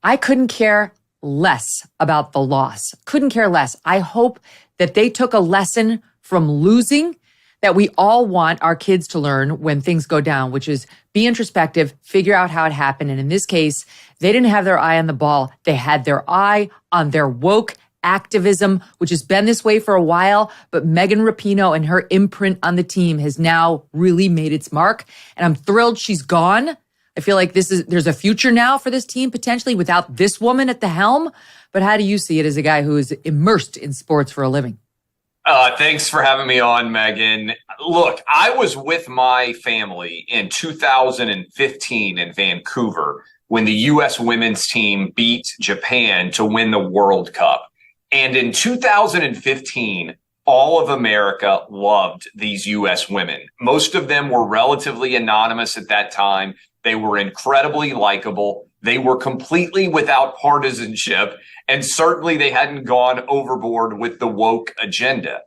I couldn't care less about the loss. Couldn't care less. I hope that they took a lesson from losing that we all want our kids to learn when things go down, which is be introspective, figure out how it happened. And in this case, they didn't have their eye on the ball. They had their eye on their woke activism, which has been this way for a while. But Megan Rapinoe and her imprint on the team has now really made its mark. And I'm thrilled she's gone. I feel like there's a future now for this team potentially without this woman at the helm. But how do you see it as a guy who is immersed in sports for a living? Thanks for having me on, Megan. Look, I was with my family in 2015 in Vancouver when the U.S. women's team beat Japan to win the World Cup. And in 2015, all of America loved these U.S. women. Most of them were relatively anonymous at that time. They were incredibly likable. They were completely without partisanship. And certainly they hadn't gone overboard with the woke agenda.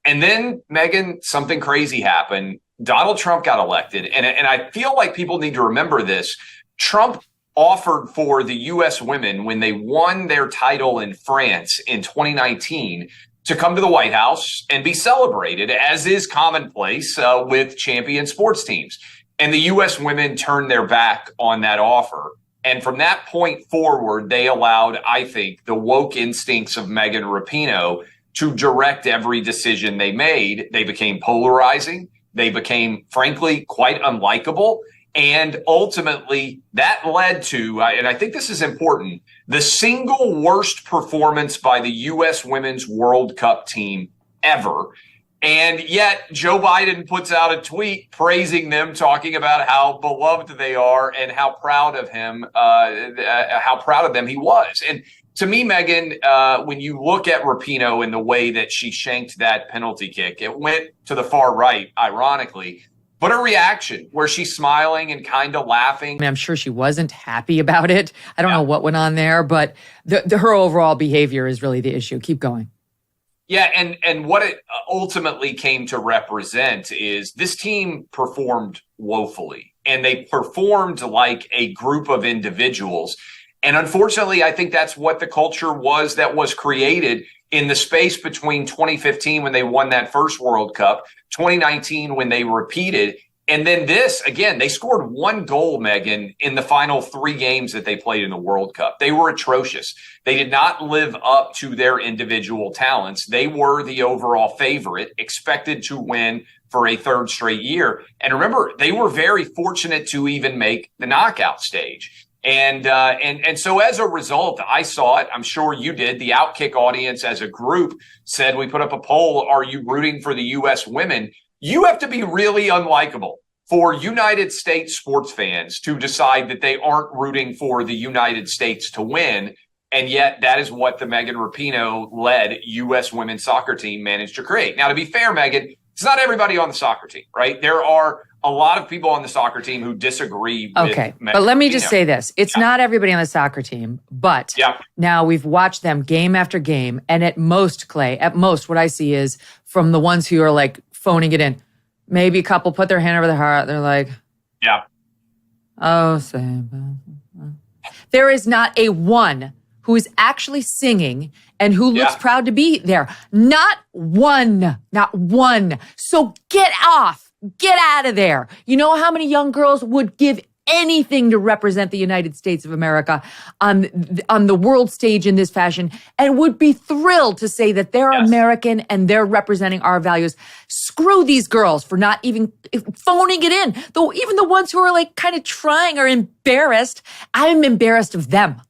And then, Megan, something crazy happened. Donald Trump got elected. And I feel like people need to remember this. Trump offered for the U.S. women when they won their title in France in 2019 to come to the White House and be celebrated, as is commonplace with champion sports teams. And the U.S. women turned their back on that offer. And from that point forward, they allowed, I think, the woke instincts of Megan Rapinoe to direct every decision they made. They became polarizing. They became, frankly, quite unlikable. And ultimately, that led to, and I think this is important, the single worst performance by the U.S. Women's World Cup team ever. And yet Joe Biden puts out a tweet praising them, talking about how beloved they are and how proud of him, how proud of them he was. And to me, Megan, when you look at Rapinoe and the way that she shanked that penalty kick, it went to the far right, ironically. But her reaction, where she's smiling and kind of laughing. I mean, I'm sure she wasn't happy about it. I don't know what went on there, but her overall behavior is really the issue. Keep going. Yeah, and what it ultimately came to represent is this team performed woefully, and they performed like a group of individuals. And unfortunately, I think that's what the culture was that was created in the space between 2015 when they won that first World Cup, 2019 when they repeated. And then this, again, they scored one goal, Megan, in the final 3 games that they played in the World Cup. They were atrocious. They did not live up to their individual talents. They were the overall favorite, expected to win for a 3rd straight year. And remember, they were very fortunate to even make the knockout stage. And so as a result, I saw it. I'm sure you did. The Outkick audience as a group said, we put up a poll, are you rooting for the U.S. women? You have to be really unlikable for United States sports fans to decide that they aren't rooting for the United States to win. And yet that is what the Megan Rapinoe-led U.S. women's soccer team managed to create. Now, to be fair, Megan, it's not everybody on the soccer team, right? There are a lot of people on the soccer team who disagree with Megan but let me just Rapinoe. say this. It's not everybody on the soccer team, but now we've watched them game after game. And at most, Clay, what I see is from the ones who are like phoning it in, maybe a couple put their hand over their heart. They're like, oh, same. There is not a one who is actually singing and who looks proud to be there. Not one. So get off. Get out of there. You know how many young girls would give anything to represent the United States of America on the world stage in this fashion and would be thrilled to say that they're American and they're representing our values. Screw these girls for not even phoning it in. Though even the ones who are like kind of trying are embarrassed. I'm embarrassed of them.